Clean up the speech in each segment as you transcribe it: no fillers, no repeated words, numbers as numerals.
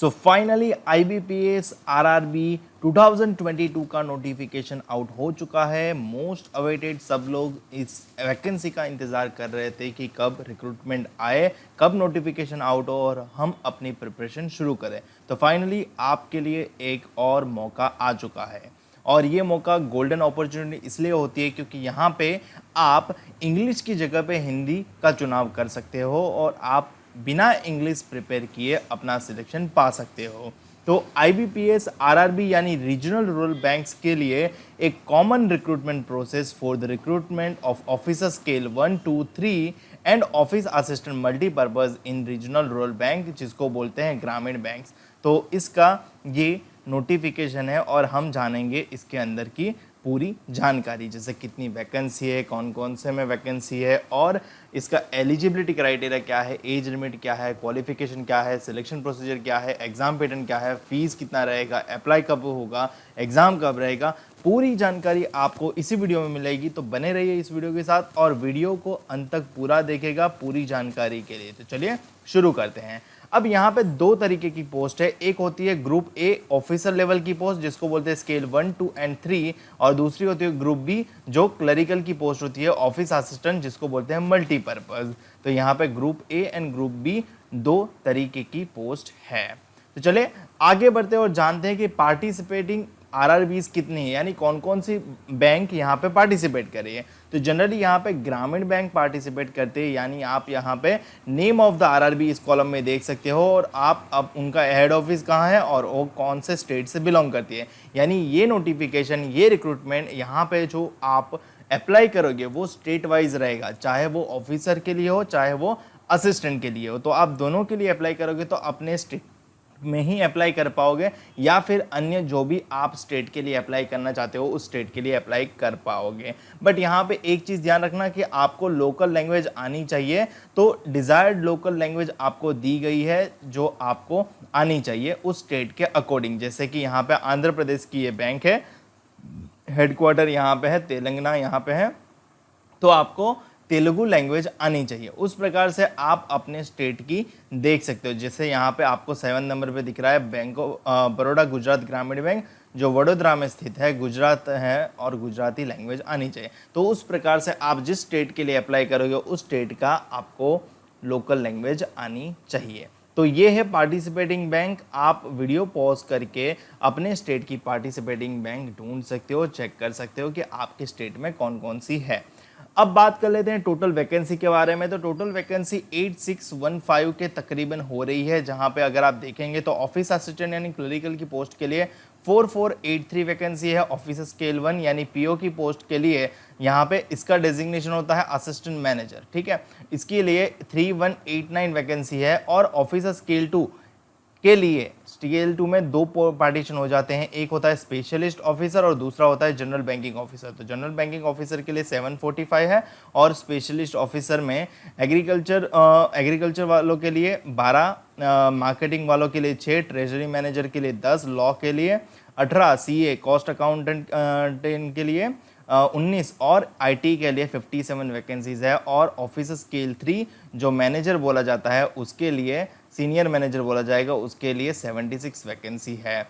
So finally IBPS RRB 2022 का notification out हो चुका है। मोस्ट अवेटेड सब लोग इस वैकेंसी का इंतज़ार कर रहे थे कि कब रिक्रूटमेंट आए, कब नोटिफिकेशन आउट हो और हम अपनी प्रिपरेशन शुरू करें। तो फाइनली आपके लिए एक और मौका आ चुका है और ये मौका गोल्डन अपॉर्चुनिटी इसलिए होती है क्योंकि यहाँ पे आप इंग्लिश की जगह पे हिंदी का चुनाव कर सकते हो और आप बिना इंग्लिश प्रिपेयर किए अपना सिलेक्शन पा सकते हो। तो आईबीपीएस आरआरबी यानी रीजनल रूरल बैंक्स के लिए एक common recruitment process for the recruitment of officer scale 1, 2, 3 and office assistant multipurpose in regional rural bank, जिसको बोलते हैं ग्रामीण बैंक्स। तो इसका ये नोटिफिकेशन है और हम जानेंगे इसके अंदर की पूरी जानकारी, जैसे कितनी वैकेंसी है, कौन कौन से में वैकेंसी है और इसका एलिजिबिलिटी क्राइटेरिया क्या है, एज लिमिट क्या है, क्वालिफिकेशन क्या है, सिलेक्शन प्रोसीजर क्या है, एग्जाम पैटर्न क्या है, फीस कितना रहेगा, अप्लाई कब होगा, एग्जाम कब रहेगा, पूरी जानकारी आपको इसी वीडियो में मिलेगी। तो बने रहिए इस वीडियो के साथ और वीडियो को अंत तक पूरा देखेगा पूरी जानकारी के लिए। तो चलिए शुरू करते हैं। अब यहाँ पे दो तरीके की पोस्ट है, एक होती है ग्रुप ए ऑफिसर लेवल की पोस्ट जिसको बोलते हैं स्केल 1, 2 एंड 3 और दूसरी होती है ग्रुप बी जो क्लरिकल की पोस्ट होती है ऑफिस असिस्टेंट जिसको बोलते हैं मल्टीपर्पज। तो यहाँ पे group A and group B दो तरीके की पोस्ट है। तो चले आगे बढ़ते हैं और जानते हैं कि पार्टिसिपेटिंग आरआरबीज कितनी है, यानी कौन कौन सी बैंक यहाँ पे पार्टिसिपेट कर रही है। तो जनरली यहाँ पे ग्रामीण बैंक पार्टिसिपेट करते हैं, यानी आप यहाँ पे नेम ऑफ द आरआरबी इस कॉलम में देख सकते हो और आप अब उनका हेड ऑफिस कहाँ है और वो कौन से स्टेट से बिलोंग करती है। यानी ये नोटिफिकेशन, ये रिक्रूटमेंट यहाँ पे जो आप अप्लाई करोगे वो स्टेट वाइज रहेगा, चाहे वो ऑफिसर के लिए हो चाहे वो असिस्टेंट के लिए हो। तो आप दोनों के लिए अप्लाई करोगे तो अपने स्टेट में ही अप्लाई कर पाओगे या फिर अन्य जो भी आप स्टेट के लिए अप्लाई करना चाहते हो उस स्टेट के लिए अप्लाई कर पाओगे। बट यहाँ पे एक चीज़ ध्यान रखना कि आपको लोकल लैंग्वेज आनी चाहिए। तो डिज़ायर्ड लोकल लैंग्वेज आपको दी गई है जो आपको आनी चाहिए उस स्टेट के अकॉर्डिंग। जैसे कि यहाँ पे आंध्र प्रदेश की ये बैंक है, हेडक्वार्टर यहाँ पे है, तेलंगाना यहाँ पे है, तो आपको तेलुगु लैंग्वेज आनी चाहिए। उस प्रकार से आप अपने स्टेट की देख सकते हो। जैसे यहाँ पे आपको 7 नंबर पे दिख रहा है बैंक ऑफ बड़ौदा गुजरात ग्रामीण बैंक जो वडोदरा में स्थित है, गुजरात है और गुजराती लैंग्वेज आनी चाहिए। तो उस प्रकार से आप जिस स्टेट के लिए अप्लाई करोगे उस स्टेट का आपको लोकल लैंग्वेज आनी चाहिए। तो ये है पार्टिसिपेटिंग बैंक। आप वीडियो पॉज करके अपने स्टेट की पार्टिसिपेटिंग बैंक ढूंढ सकते हो, चेक कर सकते हो कि आपके स्टेट में कौन कौन सी है। अब बात कर लेते हैं टोटल वैकेंसी के बारे में। तो टोटल वैकेंसी 8615 के तकरीबन हो रही है, जहां पे अगर आप देखेंगे तो ऑफिस असिस्टेंट यानी क्लरिकल की पोस्ट के लिए 4483 वैकेंसी है। ऑफिसर स्केल 1 यानी पीओ की पोस्ट के लिए यहाँ पे इसका डेजिग्नेशन होता है असिस्टेंट मैनेजर, ठीक है, इसके लिए 3189 वैकेंसी है। और ऑफिसर स्केल 2 के लिए स्केल 2 में दो पार्टीशन हो जाते हैं, एक होता है स्पेशलिस्ट ऑफिसर और दूसरा होता है जनरल बैंकिंग ऑफिसर। तो जनरल बैंकिंग ऑफिसर के लिए 745 है और स्पेशलिस्ट ऑफिसर में एग्रीकल्चर वालों के लिए 12, मार्केटिंग वालों के लिए 6, ट्रेजरी मैनेजर के लिए 10, लॉ के लिए 18, सीए कॉस्ट अकाउंटेंट के लिए 19 और आईटी के लिए 57 वैकेंसीज है। और ऑफिसर स्केल 3 जो मैनेजर बोला जाता है उसके लिए, सीनियर मैनेजर बोला जाएगा, उसके लिए 76 वैकेंसी है।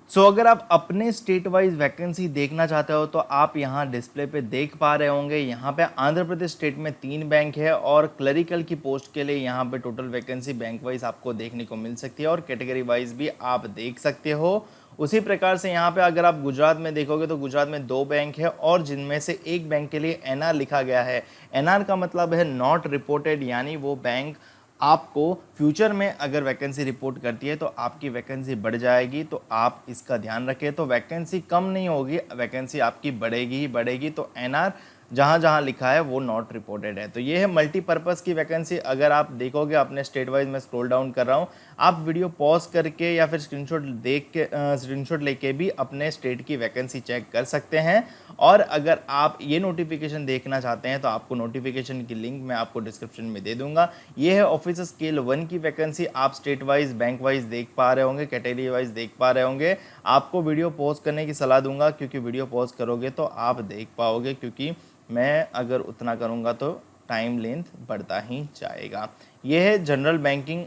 सो अगर आप अपने स्टेट वाइज वैकेंसी देखना चाहते हो तो आप यहाँ डिस्प्ले पे देख पा रहे होंगे। यहाँ पे आंध्र प्रदेश स्टेट में 3 बैंक है और क्लरिकल की पोस्ट के लिए यहाँ पे टोटल वैकेंसी बैंक वाइज आपको देखने को मिल सकती है और कैटेगरी वाइज भी आप देख सकते हो। उसी प्रकार से यहाँ पे अगर आप गुजरात में देखोगे तो गुजरात में 2 बैंक है और जिनमें से एक बैंक के लिए एनआर लिखा गया है। एनआर का मतलब है नॉट रिपोर्टेड, यानी वो बैंक आपको फ्यूचर में अगर वैकेंसी रिपोर्ट करती है तो आपकी वैकेंसी बढ़ जाएगी। तो आप इसका ध्यान रखें। तो वैकेंसी कम नहीं होगी, वैकेंसी आपकी बढ़ेगी ही बढ़ेगी। तो एनआर जहाँ जहाँ लिखा है वो नॉट रिपोर्टेड है। तो ये है मल्टीपर्पज़ की वैकेंसी। अगर आप देखोगे अपने स्टेट वाइज, मैं स्क्रॉल डाउन कर रहा हूँ, आप वीडियो पॉज करके या फिर स्क्रीनशॉट लेके भी अपने स्टेट की वैकेंसी चेक कर सकते हैं। और अगर आप ये नोटिफिकेशन देखना चाहते हैं तो आपको नोटिफिकेशन की लिंक मैं आपको डिस्क्रिप्शन में दे दूंगा। ये है ऑफिसर स्केल 1 की वैकेंसी। आप स्टेट वाइज, बैंक वाइज देख पा रहे होंगे, कैटेगरी वाइज देख पा रहे होंगे। आपको वीडियो पॉज करने की सलाह दूंगा क्योंकि वीडियो पॉज करोगे तो आप देख पाओगे, क्योंकि मैं अगर उतना करूँगा तो टाइम लेंथ बढ़ता ही जाएगा। ये है जनरल बैंकिंग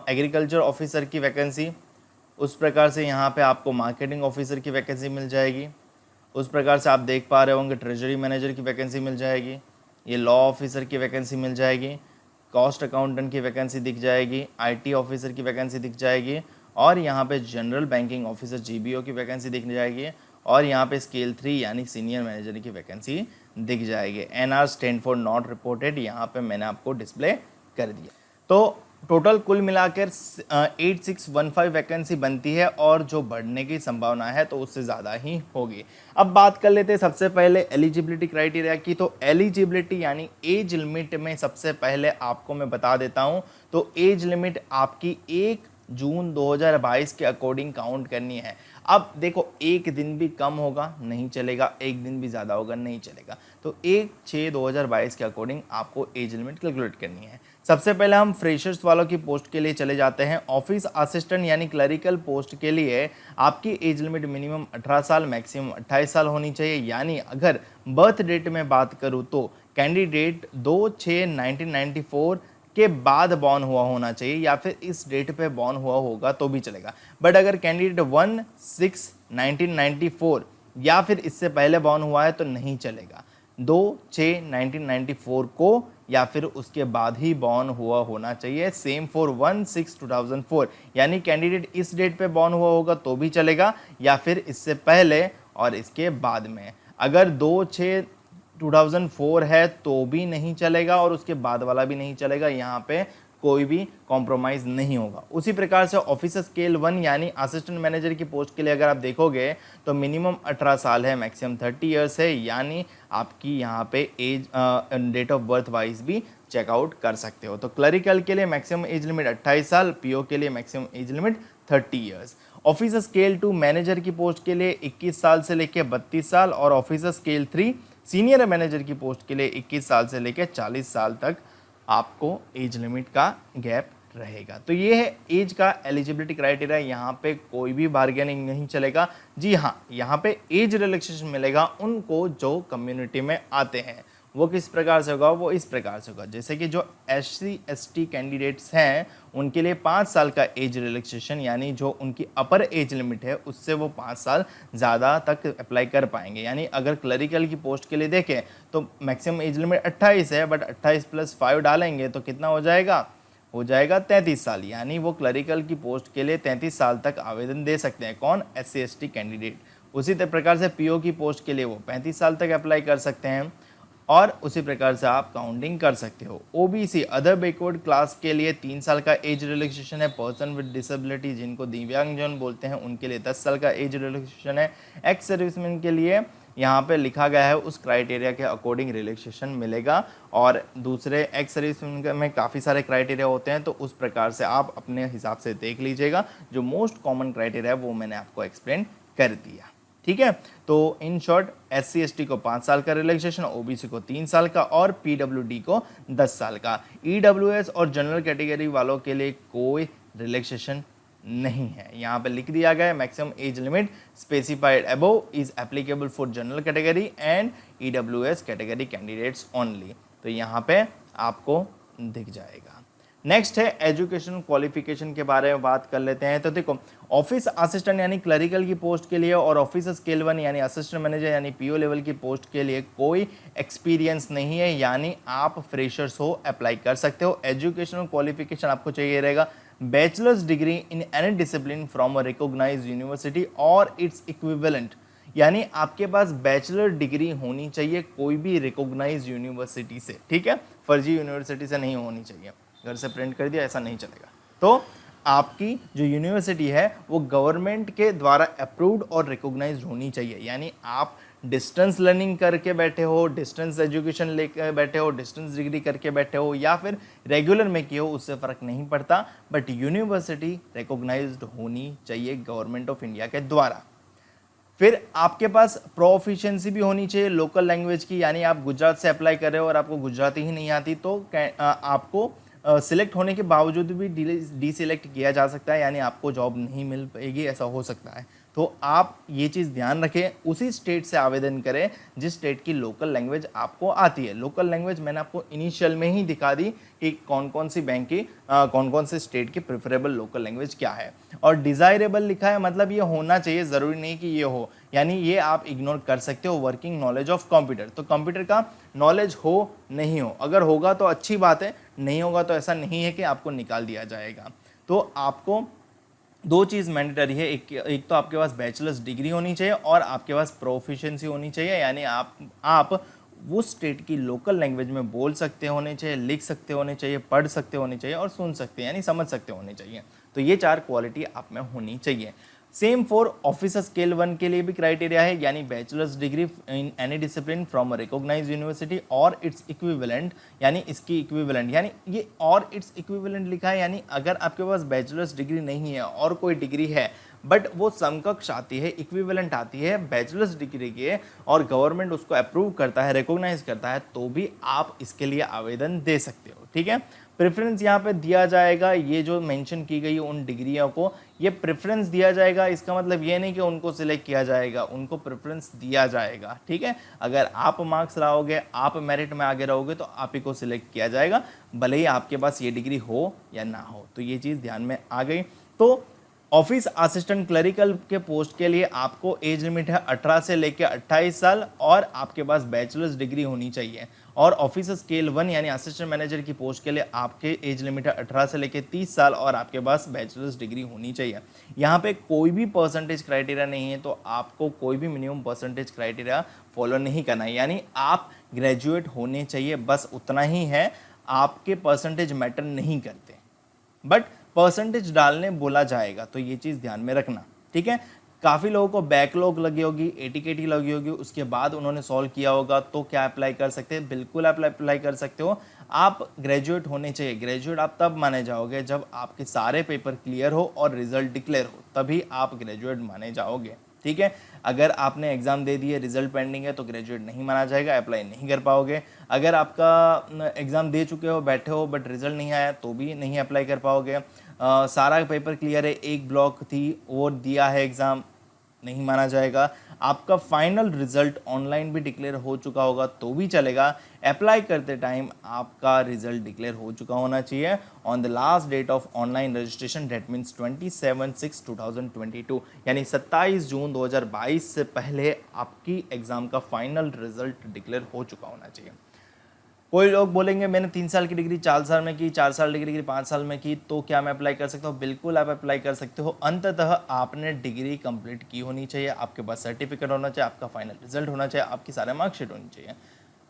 एग्रीकल्चर ऑफिसर की वैकेंसी। उस प्रकार से यहाँ पे आपको मार्केटिंग ऑफिसर की वैकेंसी मिल जाएगी। उस प्रकार से आप देख पा रहे होंगे ट्रेजरी मैनेजर की वैकेंसी मिल जाएगी, ये लॉ ऑफिसर की वैकेंसी मिल जाएगी, कॉस्ट अकाउंटेंट की वैकेंसी दिख जाएगी, आईटी ऑफिसर की वैकेंसी दिख जाएगी, और यहाँ पे जनरल बैंकिंग ऑफिसर जीबीओ की वैकेंसी दिख जाएगी, और यहाँ पे स्केल 3 यानी सीनियर मैनेजर की वैकेंसी दिख जाएगी। NR stand for not reported, यहाँ पे मैंने आपको डिस्प्ले कर दिया। तो टोटल कुल मिलाकर 8615 वैकेंसी बनती है, और जो बढ़ने की संभावना है तो उससे ज़्यादा ही होगी। अब बात कर लेते हैं सबसे पहले एलिजिबिलिटी क्राइटेरिया की। तो एलिजिबिलिटी यानी एज लिमिट में सबसे पहले आपको मैं बता देता हूं, तो एज लिमिट आपकी 1 जून 2022 के अकॉर्डिंग काउंट करनी है। अब देखो, एक दिन भी कम होगा नहीं चलेगा, एक दिन भी ज़्यादा होगा नहीं चलेगा, तो 1/6/2022 के अकॉर्डिंग आपको एज लिमिट कैलकुलेट करनी है। सबसे पहले हम फ्रेशर्स वालों की पोस्ट के लिए चले जाते हैं। ऑफिस असिस्टेंट यानी क्लरिकल पोस्ट के लिए आपकी एज लिमिट मिनिमम 18 साल मैक्सिमम 28 साल होनी चाहिए। यानी अगर बर्थ डेट में बात करूँ तो कैंडिडेट 2/6/1994 के बाद बॉर्न हुआ होना चाहिए, या फिर इस डेट पे बॉर्न हुआ होगा तो भी चलेगा। बट अगर कैंडिडेट 1/6/1994 या फिर इससे पहले बॉर्न हुआ है तो नहीं चलेगा। 2/6/1994 को या फिर उसके बाद ही बॉर्न हुआ होना चाहिए। सेम फॉर 1/6/2004, यानी कैंडिडेट इस डेट पे बॉर्न हुआ होगा तो भी चलेगा, या फिर इससे पहले और इसके बाद में। अगर 2/6/2004 है तो भी नहीं चलेगा, और उसके बाद वाला भी नहीं चलेगा। यहाँ पे कोई भी कॉम्प्रोमाइज़ नहीं होगा। उसी प्रकार से ऑफिसर स्केल 1 यानी असिस्टेंट मैनेजर की पोस्ट के लिए अगर आप देखोगे तो मिनिमम 18 साल है, मैक्सिमम 30 इयर्स है, यानी आपकी यहाँ पे age date of birth wise भी चेकआउट कर सकते हो। तो क्लरिकल के लिए मैक्सिमम एज लिमिट 28 साल, पीओ के लिए maximum age limit 30 years. Officer scale 2 manager की पोस्ट के लिए 21 साल से लेकर 32 साल, और ऑफिसर स्केल 3 सीनियर मैनेजर की पोस्ट के लिए 21 साल से लेकर 40 साल तक आपको एज लिमिट का गैप रहेगा। तो ये है एज का एलिजिबिलिटी क्राइटेरिया। यहाँ पे कोई भी बार्गेनिंग नहीं चलेगा। जी हाँ, यहाँ पे एज रिलैक्सेशन मिलेगा उनको जो कम्युनिटी में आते हैं। वो किस प्रकार से होगा? वो इस प्रकार से होगा, जैसे कि जो SC ST कैंडिडेट्स हैं उनके लिए 5 साल का एज रिलैक्सेशन, यानी जो उनकी अपर एज लिमिट है उससे वो 5 साल ज़्यादा तक अप्लाई कर पाएंगे। यानी अगर क्लरिकल की पोस्ट के लिए देखें तो मैक्सिमम एज लिमिट 28 है, बट 28 + 5 डालेंगे तो कितना हो जाएगा? हो जाएगा 33 साल। यानी वो क्लरिकल की पोस्ट के लिए 33 साल तक आवेदन दे सकते हैं। कौन? SC ST candidate. उसी प्रकार से PO की पोस्ट के लिए वो 35 साल तक अप्लाई कर सकते हैं, और उसी प्रकार से आप काउंटिंग कर सकते हो। OBC अदर बैकवर्ड क्लास के लिए 3 साल का एज रिलैक्सेशन है। पर्सन विद डिसेबिलिटी जिनको दिव्यांगजन बोलते हैं उनके लिए 10 साल का एज रिलैक्सेशन है। एक्स सर्विसमैन के लिए यहाँ पे लिखा गया है उस क्राइटेरिया के अकॉर्डिंग रिलैक्सेशन मिलेगा, और दूसरे एक्स सर्विसमैन में काफ़ी सारे क्राइटेरिया होते हैं, तो उस प्रकार से आप अपने हिसाब से देख लीजिएगा। जो मोस्ट कॉमन क्राइटेरिया है वो मैंने आपको एक्सप्लेन कर दिया। ठीक है, तो इन शॉर्ट SC ST को 5 साल का रिलैक्सेशन, OBC को 3 साल का, और PWD को 10 साल का। EWS और जनरल कैटेगरी वालों के लिए कोई रिलैक्सेशन नहीं है। यहाँ पे लिख दिया गया है maximum age limit specified above is applicable for general category and EWS category candidates only. तो यहाँ पे आपको दिख जाएगा। नेक्स्ट है एजुकेशन क्वालिफिकेशन के बारे में बात कर लेते हैं। तो देखो, ऑफिस असिस्टेंट यानी क्लरिकल की पोस्ट के लिए और ऑफिस स्केल 1 यानी असिस्टेंट मैनेजर यानी PO लेवल की पोस्ट के लिए कोई एक्सपीरियंस नहीं है, यानी आप फ्रेशर्स हो, अप्लाई कर सकते हो। एजुकेशनल क्वालिफिकेशन आपको चाहिए रहेगा bachelors degree in any discipline from a recognised university और इट्स इक्विवेलेंट, यानी आपके पास बैचलर डिग्री होनी चाहिए कोई भी रिकॉग्नाइज्ड यूनिवर्सिटी से। ठीक है, फर्जी यूनिवर्सिटी से नहीं होनी चाहिए। घर से प्रिंट कर दिया ऐसा नहीं चलेगा। तो आपकी जो यूनिवर्सिटी है वो गवर्नमेंट के द्वारा अप्रूव्ड और रिकॉग्नाइज्ड होनी चाहिए। यानी आप डिस्टेंस लर्निंग करके बैठे हो, डिस्टेंस एजुकेशन लेकर बैठे हो, डिस्टेंस डिग्री करके बैठे हो, या फिर रेगुलर में किए हो, उससे फ़र्क नहीं पड़ता, बट यूनिवर्सिटी रिकॉग्नाइज्ड होनी चाहिए गवर्नमेंट ऑफ इंडिया के द्वारा। फिर आपके पास प्रोफिशिएंसी भी होनी चाहिए लोकल लैंग्वेज की, यानी आप गुजरात से अप्लाई कर रहे हो और आपको गुजराती ही नहीं आती तो आपको सिलेक्ट होने के बावजूद भी डी सिलेक्ट किया जा सकता है, यानी आपको जॉब नहीं मिल पाएगी, ऐसा हो सकता है। तो आप ये चीज़ ध्यान रखें, उसी स्टेट से आवेदन करें जिस स्टेट की लोकल लैंग्वेज आपको आती है। लोकल लैंग्वेज मैंने आपको इनिशियल में ही दिखा दी कि कौन कौन सी बैंक की कौन कौन से स्टेट की प्रेफरेबल लोकल लैंग्वेज क्या है। और डिज़ायरेबल लिखा है, मतलब ये होना चाहिए, ज़रूरी नहीं कि ये हो, यानी ये आप इग्नोर कर सकते हो। वर्किंग नॉलेज ऑफ कंप्यूटर, तो कंप्यूटर का नॉलेज हो नहीं हो, अगर होगा तो अच्छी बात है, नहीं होगा तो ऐसा नहीं है कि आपको निकाल दिया जाएगा। तो आपको दो चीज़ मैंडेटरी है, एक तो आपके पास बैचलर्स डिग्री होनी चाहिए और आपके पास प्रोफिशिएंसी होनी चाहिए, यानी आप वो स्टेट की लोकल लैंग्वेज में बोल सकते होने चाहिए, लिख सकते होने चाहिए, पढ़ सकते होने चाहिए और सुन सकते यानी समझ सकते होने चाहिए। तो ये 4 क्वालिटी आप में होनी चाहिए। सेम फॉर ऑफिसर स्केल 1 के लिए भी क्राइटेरिया है, यानी bachelors degree in any discipline from a recognised university और इट्स इक्विवेलेंट, यानी इसकी इक्विवेलेंट, यानी ये और इट्स इक्विवेलेंट लिखा है, यानी अगर आपके पास बैचलर्स डिग्री नहीं है और कोई डिग्री है बट वो समकक्ष आती है, इक्विवेलेंट आती है बैचलर्स डिग्री के, और गवर्नमेंट उसको अप्रूव करता है, रिकॉग्नाइज करता है, तो भी आप इसके लिए आवेदन दे सकते हो। ठीक है, प्रेफरेंस यहाँ पे दिया जाएगा, ये जो मेंशन की गई उन डिग्रियों को ये प्रेफरेंस दिया जाएगा। इसका मतलब ये नहीं कि उनको सिलेक्ट किया जाएगा, उनको प्रेफरेंस दिया जाएगा। ठीक है, अगर आप मार्क्स लाओगे, आप मेरिट में आगे रहोगे तो आप ही को सिलेक्ट किया जाएगा, भले ही आपके पास ये डिग्री हो या ना हो। तो ये चीज़ ध्यान में आ गई। तो ऑफिस असिस्टेंट क्लरिकल के पोस्ट के लिए आपको एज लिमिट है 18 से लेकर 28 साल और आपके पास बैचलर्स डिग्री होनी चाहिए। और ऑफिसर स्केल 1 यानी असिस्टेंट मैनेजर की पोस्ट के लिए आपके एज लिमिट है 18 से लेकर 30 साल और आपके पास बैचलर्स डिग्री होनी चाहिए। यहाँ पे कोई भी परसेंटेज क्राइटेरिया नहीं है, तो आपको कोई भी मिनिमम परसेंटेज क्राइटेरिया फॉलो नहीं करना है, यानी आप ग्रेजुएट होने चाहिए, बस उतना ही है। आपके परसेंटेज मैटर नहीं करते, बट परसेंटेज डालने बोला जाएगा, तो ये चीज़ ध्यान में रखना। ठीक है, काफ़ी लोगों को बैकलॉग लगी होगी, एटीकेटी लगी होगी, उसके बाद उन्होंने सॉल्व किया होगा, तो क्या अप्लाई कर सकते हैं? बिल्कुल आप अप्लाई कर सकते हो। आप ग्रेजुएट होने चाहिए। ग्रेजुएट आप तब माने जाओगे जब आपके सारे पेपर क्लियर हो और रिजल्ट डिक्लेयर हो, तभी आप ग्रेजुएट माने जाओगे। ठीक है, अगर आपने एग्जाम दे दिए, रिजल्ट पेंडिंग है, तो ग्रेजुएट नहीं माना जाएगा, अप्लाई नहीं कर पाओगे। अगर आपका एग्जाम दे चुके हो, बैठे हो, बट रिजल्ट नहीं आया, तो भी नहीं अप्लाई कर पाओगे। सारा पेपर क्लियर है, एक ब्लॉक थी वो दिया है एग्ज़ाम, नहीं माना जाएगा। आपका फाइनल रिजल्ट ऑनलाइन भी डिक्लेयर हो चुका होगा तो भी चलेगा। अप्लाई करते टाइम आपका रिजल्ट डिक्लेयर हो चुका होना चाहिए on the last date of online registration, date means 27/6/2022, यानी 27 जून 2022 से पहले आपकी एग्ज़ाम का फाइनल रिजल्ट डिक्लेयर हो चुका होना चाहिए। कोई लोग बोलेंगे मैंने 3 साल की डिग्री 4 साल में की, 4 साल की डिग्री 5 साल में की, तो क्या मैं अप्लाई कर सकता हूँ? बिल्कुल आप अप्लाई कर सकते हो। अंततः आपने डिग्री कंप्लीट की होनी चाहिए, आपके पास सर्टिफिकेट होना चाहिए, आपका फाइनल रिजल्ट होना चाहिए, आपकी सारे मार्कशीट होनी चाहिए।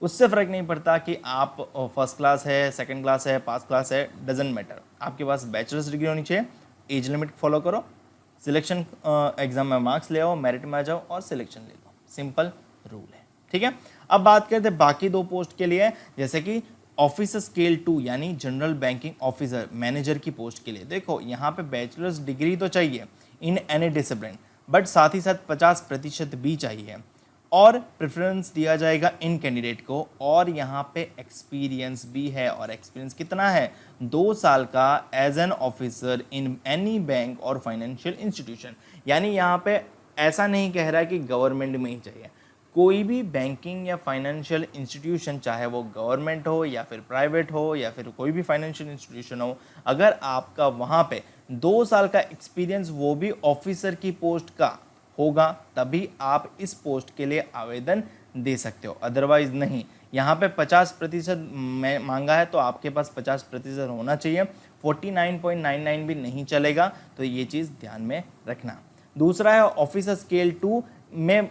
उससे फ़र्क नहीं पड़ता कि आप फर्स्ट क्लास है, सेकंड क्लास है, पास क्लास है, डजेंट मैटर। आपके पास बैचलर्स डिग्री होनी चाहिए, एज लिमिट फॉलो करो, सिलेक्शन एग्जाम में मार्क्स ले आओ, मेरिट में आ जाओ और सिलेक्शन ले लो। सिंपल रूल है। ठीक है, अब बात करते हैं बाकी दो पोस्ट के लिए, जैसे कि ऑफिसर स्केल 2 यानी जनरल बैंकिंग ऑफिसर मैनेजर की पोस्ट के लिए। देखो यहाँ पे बैचलर्स डिग्री तो चाहिए इन एनी डिसिप्लिन, बट साथ ही साथ 50% भी चाहिए और प्रेफरेंस दिया जाएगा इन कैंडिडेट को। और यहाँ पे एक्सपीरियंस भी है, और एक्सपीरियंस कितना है? 2 साल का age an officer in any bank और फाइनेंशियल इंस्टीट्यूशन। यानी यहाँ पे ऐसा नहीं कह रहा है कि गवर्नमेंट में ही चाहिए, कोई भी बैंकिंग या फाइनेंशियल इंस्टीट्यूशन, चाहे वो गवर्नमेंट हो या फिर प्राइवेट हो या फिर कोई भी फाइनेंशियल इंस्टीट्यूशन हो, अगर आपका वहाँ पे 2 साल का एक्सपीरियंस वो भी ऑफिसर की पोस्ट का होगा, तभी आप इस पोस्ट के लिए आवेदन दे सकते हो, अदरवाइज नहीं। यहाँ पे 50% मांगा है, तो आपके पास 50% होना चाहिए, 49.99 भी नहीं चलेगा, तो ये चीज़ ध्यान में रखना। दूसरा है ऑफिसर स्केल 2 में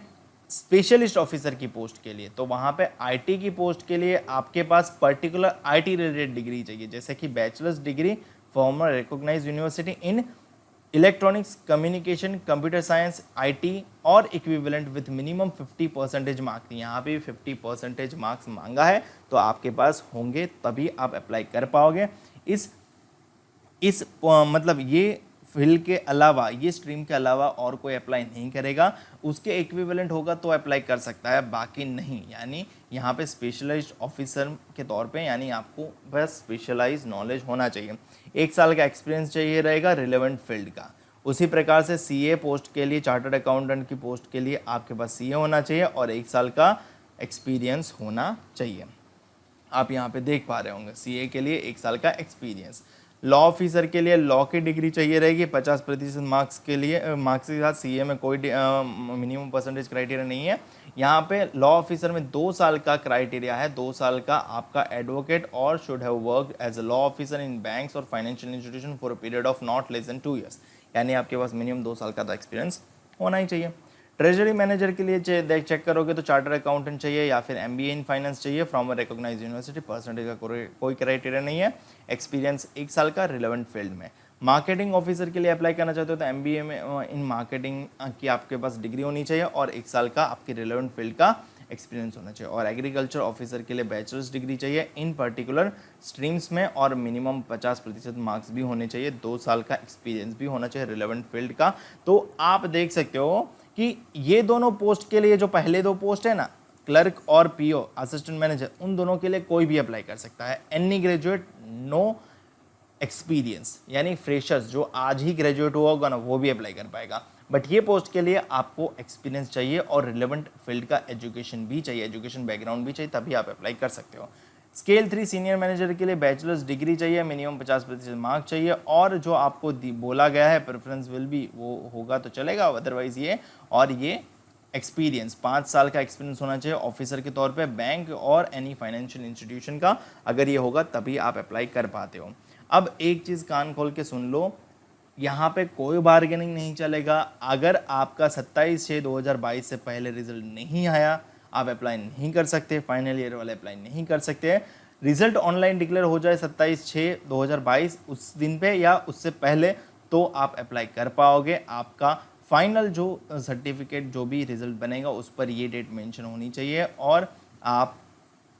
स्पेशलिस्ट ऑफिसर की पोस्ट के लिए, तो वहाँ पे आईटी की पोस्ट के लिए आपके पास पर्टिकुलर आईटी रिलेटेड डिग्री चाहिए, जैसे कि bachelor's degree from recognised university in electronics, communication, computer science, IT और इक्विवेलेंट विथ मिनिमम 50% मार्क्स। यहाँ पे 50% मार्क्स मांगा है, तो आपके पास होंगे तभी आप अप्लाई कर पाओगे। इस मतलब ये फील्ड के अलावा, ये स्ट्रीम के अलावा और कोई अप्लाई नहीं करेगा, उसके इक्विवेलेंट होगा तो अप्लाई कर सकता है, बाकी नहीं। यानी यहाँ पे स्पेशलाइज्ड ऑफिसर के तौर पे, यानी आपको बस स्पेशलाइज्ड नॉलेज होना चाहिए। 1 साल का एक्सपीरियंस चाहिए रहेगा रिलेवेंट फील्ड का, उसी प्रकार से सीए पोस्ट के लिए, चार्टर्ड अकाउंटेंट की पोस्ट के लिए आपके पास सीए होना चाहिए और 1 साल का एक्सपीरियंस होना चाहिए। आप यहाँ पे देख पा रहे होंगे सीए के लिए 1 साल का एक्सपीरियंस। लॉ ऑफिसर के लिए लॉ की डिग्री चाहिए रहेगी 50% मार्क्स के लिए, मार्क्स के साथ सीए में कोई मिनिमम परसेंटेज क्राइटेरिया नहीं है। यहाँ पे लॉ ऑफिसर में 2 साल का क्राइटेरिया है, 2 साल का आपका एडवोकेट और should have work as a law officer in banks और financial institution for a period of not less than 2 years, यानी आपके पास मिनिमम 2 साल का तो एक्सपीरियंस होना ही चाहिए। ट्रेजरी मैनेजर के लिए चेक करोगे तो चार्टर अकाउंटेंट चाहिए या फिर एमबीए इन फाइनेंस चाहिए from a recognised university, percentage का कोई क्राइटेरिया नहीं है, एक्सपीरियंस 1 साल का रिलेवेंट फील्ड में। मार्केटिंग ऑफिसर के लिए अप्लाई करना चाहते हो तो एमबीए में इन मार्केटिंग की आपके पास डिग्री होनी चाहिए और 1 साल का आपकी रिलेवेंट फील्ड का एक्सपीरियंस होना चाहिए। और एग्रीकल्चर ऑफिसर के लिए बैचलर्स डिग्री चाहिए इन पर्टिकुलर स्ट्रीम्स में और मिनिमम 50% मार्क्स भी होने चाहिए, 2 साल का एक्सपीरियंस भी होना चाहिए रिलेवेंट फील्ड का। तो आप देख सकते हो कि ये दोनों पोस्ट के लिए, जो पहले 2 पोस्ट है ना, क्लर्क और पीओ असिस्टेंट मैनेजर, उन दोनों के लिए कोई भी अप्लाई कर सकता है, एनी ग्रेजुएट नो एक्सपीरियंस, यानी फ्रेशर्स जो आज ही ग्रेजुएट हुआ होगा ना वो भी अप्लाई कर पाएगा। बट ये पोस्ट के लिए आपको एक्सपीरियंस चाहिए और रिलेवेंट फील्ड का एजुकेशन भी चाहिए, एजुकेशन बैकग्राउंड भी चाहिए, तभी आप अप्लाई कर सकते हो। स्केल 3 सीनियर मैनेजर के लिए बैचलर्स डिग्री चाहिए, मिनिमम 50% मार्क चाहिए और जो आपको बोला गया है प्रेफरेंस विल भी वो होगा तो चलेगा, अदरवाइज ये और ये एक्सपीरियंस 5 साल का एक्सपीरियंस होना चाहिए ऑफिसर के तौर पे बैंक और एनी फाइनेंशियल इंस्टीट्यूशन का, अगर ये होगा तभी आप अप्लाई कर पाते हो। अब एक चीज़ कान खोल के सुन लो, यहाँ पे कोई बार्गेनिंग नहीं चलेगा। अगर आपका 27/6/2022 से पहले रिजल्ट नहीं आया, आप अप्लाई नहीं कर सकते, फाइनल ईयर वाले अप्लाई नहीं कर सकते। रिजल्ट ऑनलाइन डिक्लेयर हो जाए 27/6/2022 उस दिन पे या उससे पहले तो आप अप्लाई कर पाओगे। आपका फाइनल जो सर्टिफिकेट जो भी रिजल्ट बनेगा उस पर ये डेट मेंशन होनी चाहिए और आप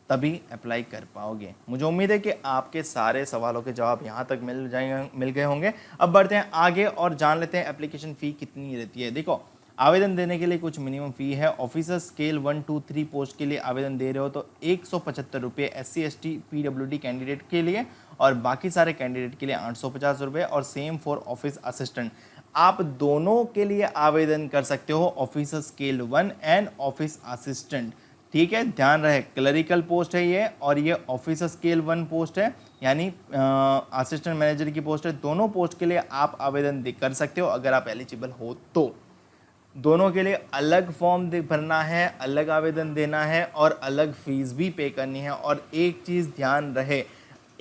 तभी अप्लाई कर पाओगे। मुझे उम्मीद है कि आपके सारे सवालों के जवाब यहाँ तक मिल गए होंगे। अब बढ़ते हैं आगे और जान लेते हैं एप्लीकेशन फ़ी कितनी रहती है। देखो, आवेदन देने के लिए कुछ मिनिमम फ़ी है। ऑफिसर स्केल 1, 2, 3 पोस्ट के लिए आवेदन दे रहे हो तो 175 रुपये SC, ST, PWD कैंडिडेट के लिए और बाकी सारे कैंडिडेट के लिए 850 रुपये और सेम फॉर ऑफिस असिस्टेंट। आप दोनों के लिए आवेदन कर सकते हो, officer scale 1 and office assistant. ठीक है, ध्यान रहे क्लरिकल पोस्ट है ये और ये ऑफिसर स्केल 1 पोस्ट है, यानी असिस्टेंट मैनेजर की पोस्ट है। दोनों पोस्ट के लिए आप आवेदन कर सकते हो अगर आप एलिजिबल हो तो। दोनों के लिए अलग फॉर्म भरना है, अलग आवेदन देना है और अलग फीस भी पे करनी है। और एक चीज़ ध्यान रहे,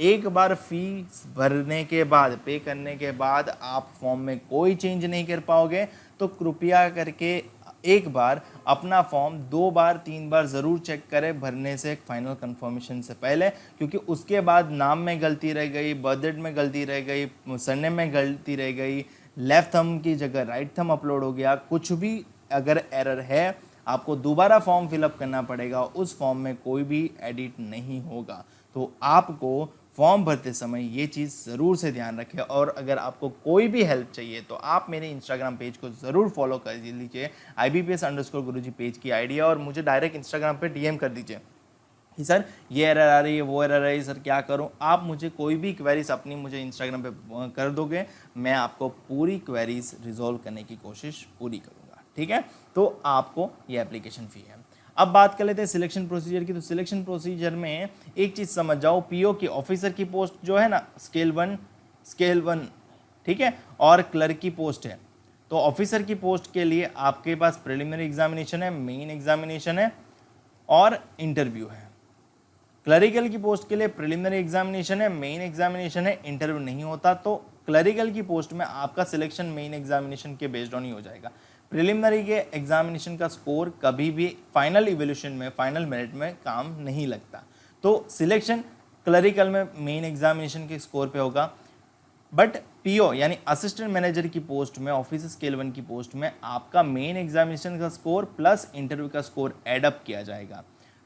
एक बार फीस भरने के बाद, पे करने के बाद आप फॉर्म में कोई चेंज नहीं कर पाओगे, तो कृपया करके एक बार अपना फॉर्म 2 बार 3 बार ज़रूर चेक करें भरने से फाइनल कंफर्मेशन से पहले, क्योंकि उसके बाद नाम में गलती रह गई, बर्थ डेट में गलती रह गई, सरनेम में गलती रह गई, लेफ्ट थंब की जगह राइट थंब अपलोड हो गया, कुछ भी अगर एरर है आपको दोबारा फॉर्म फिलअप करना पड़ेगा, उस फॉर्म में कोई भी एडिट नहीं होगा। तो आपको फॉर्म भरते समय ये चीज़ ज़रूर से ध्यान रखें। और अगर आपको कोई भी हेल्प चाहिए तो आप मेरे इंस्टाग्राम पेज को ज़रूर फॉलो कर लीजिए, IBPS_गुरुजी पेज की आईडी है, और मुझे डायरेक्ट इंस्टाग्राम पे DM कर दीजिए कि सर ये एरर आ रही है, वो एरर आ रही है, सर क्या करूं। आप मुझे कोई भी क्वेरीज अपनी मुझे इंस्टाग्राम पे कर दोगे, मैं आपको पूरी क्वेरीज रिजॉल्व करने की कोशिश पूरी करूँगा। ठीक है, तो आपको ये एप्लीकेशन फ़ी है। अब बात कर लेते हैं सिलेक्शन प्रोसीजर की। तो सिलेक्शन प्रोसीजर में एक चीज़ समझ जाओ, पीओ की ऑफिसर की पोस्ट जो है ना स्केल 1, ठीक है, और क्लर्क की पोस्ट है। तो ऑफिसर की पोस्ट के लिए आपके पास प्रिलिमिनरी एग्जामिनेशन है, मेन एग्जामिनेशन है और इंटरव्यू है। क्लरिकल की पोस्ट के लिए प्रिलिमिनरी एग्जामिनेशन है, मेन एग्जामिनेशन है, इंटरव्यू नहीं होता। तो क्लरिकल की पोस्ट में आपका सिलेक्शन मेन एग्जामिनेशन के बेस्ड ऑन ही हो जाएगा। प्रिलिमिनरी के एग्जामिनेशन का स्कोर कभी भी फाइनल इवैल्यूएशन में, फाइनल मेरिट में काम नहीं लगता। तो सिलेक्शन क्लरिकल में मेन एग्जामिनेशन के स्कोर पे होगा। बट पीओ यानी असिस्टेंट मैनेजर की पोस्ट में, ऑफिसर स्केल 1 की पोस्ट में आपका मेन एग्जामिनेशन का स्कोर प्लस इंटरव्यू का स्कोर एडअप किया जाएगा।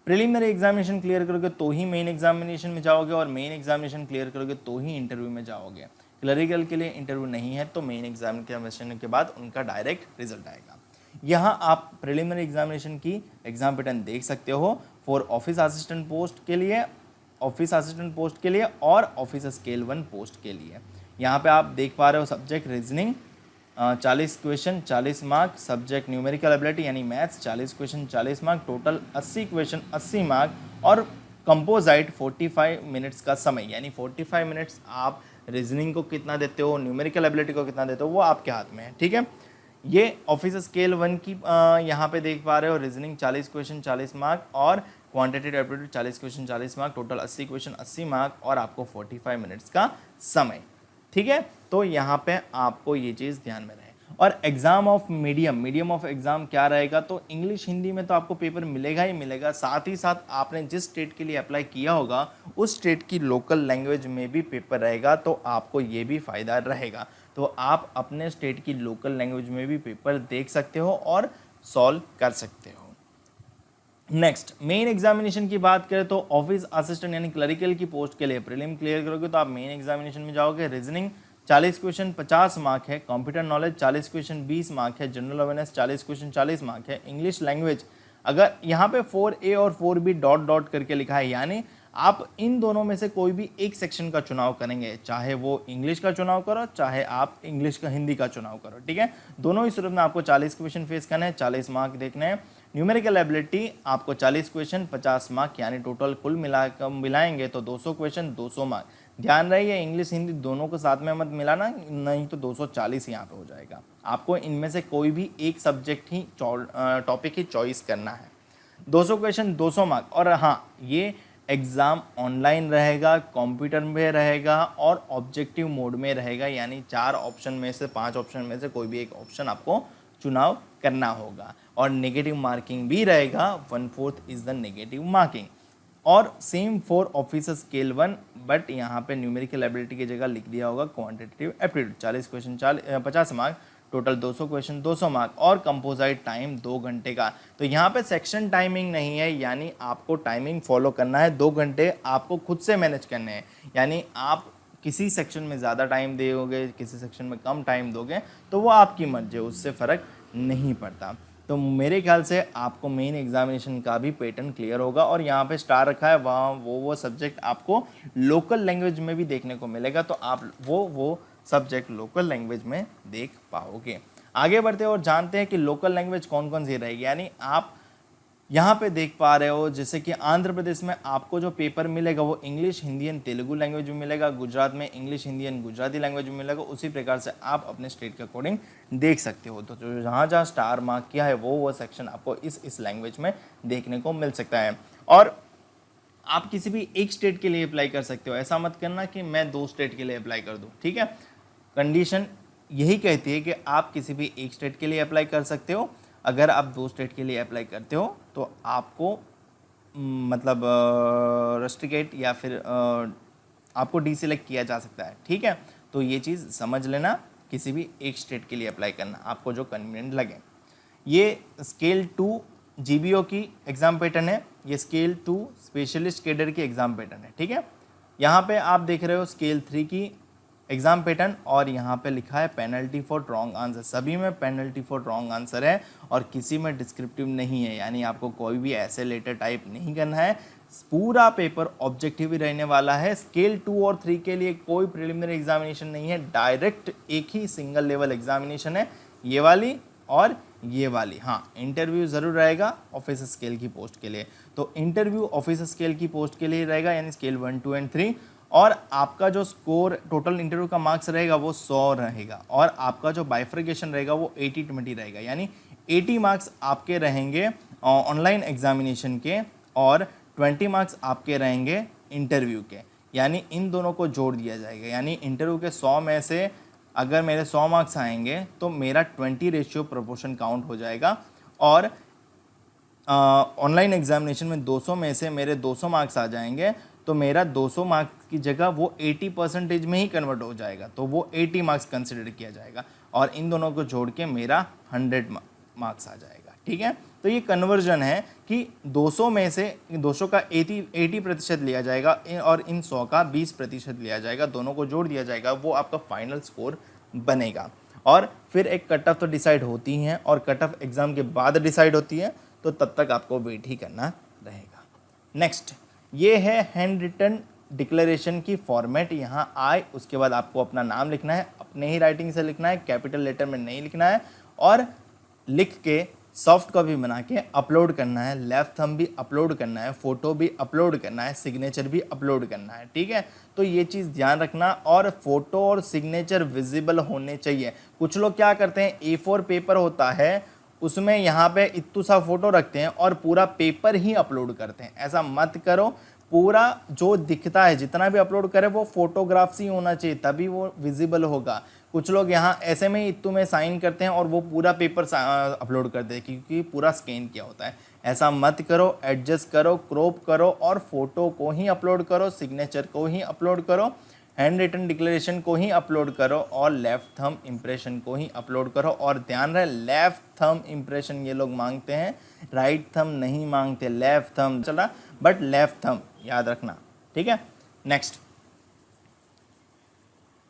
प्रिलिमिनरी एग्जामिनेशन क्लियर करोगे तो ही मेन एग्जामिनेशन में जाओगे और मेन एग्जामिनेशन क्लियर करोगे तो ही इंटरव्यू में जाओगे। क्लरिकल के लिए इंटरव्यू नहीं है तो मेन एग्जामिनेशन के बाद उनका डायरेक्ट रिजल्ट आएगा। यहाँ आप प्रिलिमिनरी एग्जामिनेशन की एग्जाम पैटर्न देख सकते हो फॉर ऑफिस असिस्टेंट पोस्ट के लिए, ऑफिस असिस्टेंट पोस्ट के लिए और ऑफिस स्केल 1 पोस्ट के लिए। यहाँ पे आप देख पा रहे हो subject reasoning, 40 question 40 mark, subject numerical ability यानी maths 40 question 40 mark, total 80 question 80 mark और कंपोजाइट 45 मिनट्स का समय, यानी 45 मिनट्स आप रीजनिंग को कितना देते हो, न्यूमेरिकल एबिलिटी को कितना देते हो, वो आपके हाथ में है। ठीक है, ये ऑफिस स्केल 1 की यहाँ पे देख पा रहे हो, रीजनिंग 40 क्वेश्चन 40 मार्क और quantitative ability 40 question 40 mark, total 80 question 80 mark और आपको 45 मिनट्स का समय। ठीक है, तो यहाँ पे आपको ये चीज़ ध्यान में रहे। और exam of medium of exam क्या रहेगा, तो इंग्लिश हिंदी में तो आपको पेपर मिलेगा ही मिलेगा, साथ ही साथ आपने जिस स्टेट के लिए अप्लाई किया होगा उस स्टेट की लोकल लैंग्वेज में भी पेपर रहेगा, तो आपको ये भी फ़ायदा रहेगा। तो आप अपने स्टेट की लोकल लैंग्वेज में भी पेपर देख सकते हो और सॉल्व कर सकते हो। नेक्स्ट, मेन एग्जामिनेशन की बात करें तो ऑफिस असिस्टेंट यानी क्लरिकल की पोस्ट के लिए प्रीलिम क्लियर करोगे तो आप मेन एग्जामिनेशन में जाओगे। रीजनिंग 40 क्वेश्चन 50 मार्क है, कंप्यूटर नॉलेज 40 क्वेश्चन 20 मार्क है, जनरल अवेयरनेस 40 क्वेश्चन 40 मार्क है, इंग्लिश लैंग्वेज अगर यहाँ पे 4A और 4B डॉट डॉट करके लिखा है, यानी आप इन दोनों में से कोई भी एक सेक्शन का चुनाव करेंगे, चाहे वो इंग्लिश का चुनाव करो चाहे आप इंग्लिश का हिंदी का चुनाव करो। ठीक है, दोनों ही सूरत में आपको 40 क्वेश्चन फेस करना है, 40 मार्क देखने हैं। न्यूमेरिकल एबिलिटी आपको 40 क्वेश्चन 50 मार्क, यानी टोटल कुल मिलाएंगे तो 200 क्वेश्चन 200 मार्क। ध्यान रहिए इंग्लिश हिंदी दोनों को साथ में मत मिलाना, नहीं तो 240 यहाँ पे हो जाएगा। आपको इनमें से कोई भी एक सब्जेक्ट ही टॉपिक ही चॉइस करना है। 200 क्वेश्चन 200 मार्क। और हाँ, ये एग्ज़ाम ऑनलाइन रहेगा, कंप्यूटर में रहेगा और ऑब्जेक्टिव मोड में रहेगा, यानी 4 ऑप्शन में से 5 ऑप्शन में से कोई भी एक ऑप्शन आपको चुनाव करना होगा। और नेगेटिव मार्किंग भी रहेगा, 1/4 इज़ द नेगेटिव मार्किंग। और same for office scale 1, but यहाँ पे न्यूमेरिकल एबिलिटी की जगह लिख दिया होगा quantitative aptitude. 40 question 50 mark, total 200 question 200 mark और कंपोजाइट टाइम 2 घंटे का। तो यहाँ पे सेक्शन टाइमिंग नहीं है, यानी आपको टाइमिंग फॉलो करना है, 2 घंटे आपको खुद से मैनेज करने हैं। यानी आप किसी सेक्शन में ज़्यादा टाइम दोगे, किसी सेक्शन में कम टाइम दोगे, तो वो आपकी मर्जी है, उससे फ़र्क नहीं पड़ता। तो मेरे ख्याल से आपको मेन एग्जामिनेशन का भी पैटर्न क्लियर होगा। और यहाँ पे स्टार रखा है, वहाँ वो सब्जेक्ट आपको लोकल लैंग्वेज में भी देखने को मिलेगा, तो आप वो सब्जेक्ट लोकल लैंग्वेज में देख पाओगे। आगे बढ़ते और जानते हैं कि लोकल लैंग्वेज कौन कौन सी रहेगी। यानी आप यहाँ पे देख पा रहे हो, जैसे कि आंध्र प्रदेश में आपको जो पेपर मिलेगा वो English Hindi and Telugu language में मिलेगा, गुजरात में English Hindi and Gujarati language में मिलेगा। उसी प्रकार से आप अपने स्टेट के अकॉर्डिंग देख सकते हो। तो जो जहाँ जहाँ स्टार मार्क किया है वो सेक्शन आपको इस लैंग्वेज में देखने को मिल सकता है। और आप किसी भी एक स्टेट के लिए अप्लाई कर सकते हो, ऐसा मत करना कि मैं 2 स्टेट के लिए अप्लाई कर दूँ। ठीक है, कंडीशन यही कहती है कि आप किसी भी एक स्टेट के लिए अप्लाई कर सकते हो। अगर आप 2 स्टेट के लिए अप्लाई करते हो तो आपको मतलब रेस्ट्रिकेट या फिर आपको डीसिलेक्ट किया जा सकता है। ठीक है, तो ये चीज़ समझ लेना, किसी भी एक स्टेट के लिए अप्लाई करना आपको जो कन्वीनियंट लगे। ये स्केल 2 जीबीओ की एग्ज़ाम पैटर्न है, ये स्केल 2 स्पेशलिस्ट कैडर की एग्ज़ाम पैटर्न है। ठीक है, यहाँ पे आप देख रहे हो स्केल 3 की एग्जाम पैटर्न और यहाँ पे लिखा है पेनल्टी फॉर रॉन्ग आंसर। सभी में पेनल्टी फॉर रॉन्ग आंसर है और किसी में डिस्क्रिप्टिव नहीं है, यानी आपको कोई भी ऐसे लेटर टाइप नहीं करना है। पूरा पेपर ऑब्जेक्टिव ही रहने वाला है। स्केल 2 और 3 के लिए कोई प्रिलिमिनरी एग्जामिनेशन नहीं है, डायरेक्ट एक ही सिंगल लेवल एग्जामिनेशन है, ये वाली और ये वाली। हाँ, इंटरव्यू ज़रूर रहेगा ऑफिस स्केल की पोस्ट के लिए, तो इंटरव्यू ऑफिस स्केल की पोस्ट के लिए रहेगा, यानी स्केल 1, 2 एंड 3। और आपका जो स्कोर टोटल इंटरव्यू का मार्क्स रहेगा वो 100 रहेगा और आपका जो बाइफर्केशन रहेगा वो 80-20 रहेगा, यानी 80 मार्क्स आपके रहेंगे ऑनलाइन एग्जामिनेशन के और 20 मार्क्स आपके रहेंगे इंटरव्यू के। यानी इन दोनों को जोड़ दिया जाएगा, यानी इंटरव्यू के 100 में से अगर मेरे 100 मार्क्स आएंगे तो मेरा 20 रेशियो प्रोपोर्शन काउंट हो जाएगा। और ऑनलाइन एग्जामिनेशन में 200 में से मेरे 200 मार्क्स आ जाएंगे तो मेरा 200 मार्क्स की जगह वो 80% में ही कन्वर्ट हो जाएगा, तो वो 80 मार्क्स कंसिडर किया जाएगा और इन दोनों को जोड़ के मेरा 100 मार्क्स आ जाएगा। ठीक है, तो ये कन्वर्जन है कि 200 में से 200 का 80% लिया जाएगा और इन 100 का 20% लिया जाएगा, दोनों को जोड़ दिया जाएगा, वो आपका फाइनल स्कोर बनेगा। और फिर एक कट ऑफ तो डिसाइड होती हैं और कट ऑफ एग्ज़ाम के बाद डिसाइड होती है, तो तब तक आपको वेट ही करना रहेगा। नेक्स्ट, ये है हैंड रिटन डिक्लेरेशन की फॉर्मेट यहाँ आए, उसके बाद आपको अपना नाम लिखना है, अपने ही राइटिंग से लिखना है, कैपिटल लेटर में नहीं लिखना है, और लिख के सॉफ्ट कॉपी बना के अपलोड करना है। लेफ्ट थंब भी अपलोड करना है, फोटो भी अपलोड करना है, सिग्नेचर भी अपलोड करना है, ठीक है। तो ये चीज़ ध्यान रखना, और फोटो और सिग्नेचर विजिबल होने चाहिए। कुछ लोग क्या करते हैं, A4 पेपर होता है, उसमें यहाँ पे इत्तू सा फोटो रखते हैं और पूरा पेपर ही अपलोड करते हैं। ऐसा मत करो, पूरा जो दिखता है जितना भी अपलोड करे वो फोटोग्राफ्स ही होना चाहिए, तभी वो विजिबल होगा। कुछ लोग यहाँ ऐसे में ही इत्तू में साइन करते हैं और वो पूरा पेपर अपलोड कर देते हैं, क्योंकि पूरा स्कैन किया होता है। ऐसा मत करो, एडजस्ट करो, क्रॉप करो और फोटो को ही अपलोड करो, सिग्नेचर को ही अपलोड करो, हैंड रिटन डिक्लेरेशन को ही अपलोड करो और लेफ्ट थंब इम्प्रेशन को ही अपलोड करो। और ध्यान रहे, लेफ्ट थंब इम्प्रेशन ये लोग मांगते हैं, राइट थंब नहीं मांगते। लेफ्ट थंब चला, बट लेफ्ट थंब याद रखना, ठीक है। नेक्स्ट,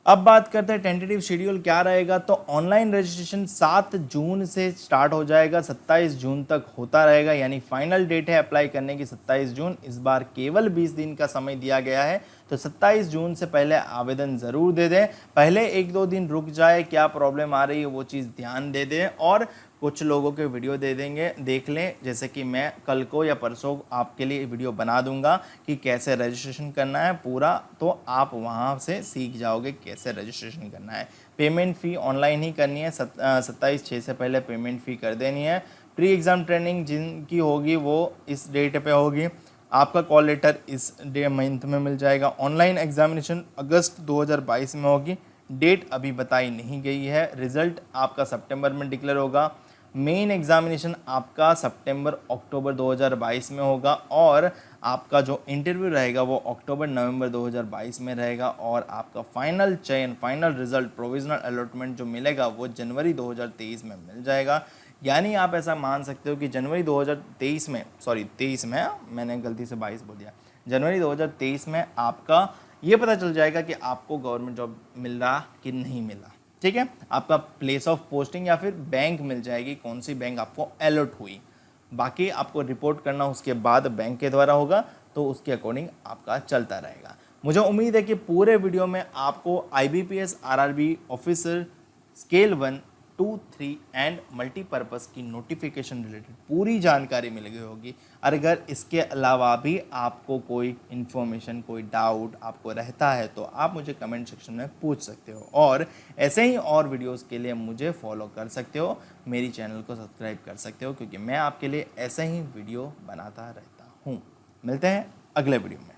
अब बात करते हैं टेंटेटिव शेड्यूल क्या रहेगा। तो ऑनलाइन रजिस्ट्रेशन 7 जून से स्टार्ट हो जाएगा, 27 जून तक होता रहेगा, यानी फाइनल डेट है अप्लाई करने की 27 जून। इस बार केवल 20 दिन का समय दिया गया है, तो 27 जून से पहले आवेदन ज़रूर दे दें। पहले 1-2 दिन रुक जाए, क्या प्रॉब्लम आ रही है वो चीज़ ध्यान दे दें, और कुछ लोगों के वीडियो दे देंगे, देख लें। जैसे कि मैं कल को या परसों आपके लिए वीडियो बना दूंगा कि कैसे रजिस्ट्रेशन करना है पूरा, तो आप वहां से सीख जाओगे कैसे रजिस्ट्रेशन करना है। पेमेंट फ़ी ऑनलाइन ही करनी है, 27/6 से पहले पेमेंट फ़ी कर देनी है। प्री एग्ज़ाम ट्रेनिंग जिनकी होगी वो इस डेट पे होगी। आपका कॉल लेटर इस मंथ में मिल जाएगा। ऑनलाइन एग्जामिनेशन अगस्त 2022 में होगी, डेट अभी बताई नहीं गई है। रिजल्ट आपका सितंबर में डिक्लेयर होगा। मेन एग्जामिनेशन आपका सितंबर-अक्टूबर 2022 में होगा, और आपका जो इंटरव्यू रहेगा वो अक्टूबर-नवंबर 2022 में रहेगा, और आपका फाइनल चयन, फाइनल रिजल्ट, प्रोविजनल अलॉटमेंट जो मिलेगा वो जनवरी 2023 में मिल जाएगा। यानी आप ऐसा मान सकते हो कि जनवरी 2023 में, सॉरी 23 में, मैंने गलती से 22 बोल दिया, जनवरी 2023 में आपका ये पता चल जाएगा कि आपको गवर्नमेंट जॉब मिल रहा कि नहीं मिला, ठीक है। आपका प्लेस ऑफ पोस्टिंग या फिर बैंक मिल जाएगी, कौन सी बैंक आपको अलॉट हुई। बाकी आपको रिपोर्ट करना उसके बाद बैंक के द्वारा होगा, तो उसके अकॉर्डिंग आपका चलता रहेगा। मुझे उम्मीद है कि पूरे वीडियो में आपको IBPS RRB officer scale 1, 2, 3 and multipurpose की नोटिफिकेशन रिलेटेड पूरी जानकारी मिल गई होगी। अगर इसके अलावा भी आपको कोई इन्फॉर्मेशन, कोई डाउट आपको रहता है तो आप मुझे कमेंट सेक्शन में पूछ सकते हो, और ऐसे ही और वीडियोस के लिए मुझे फॉलो कर सकते हो, मेरी चैनल को सब्सक्राइब कर सकते हो, क्योंकि मैं आपके लिए ऐसे ही वीडियो बनाता रहता हूँ। मिलते हैं अगले वीडियो में।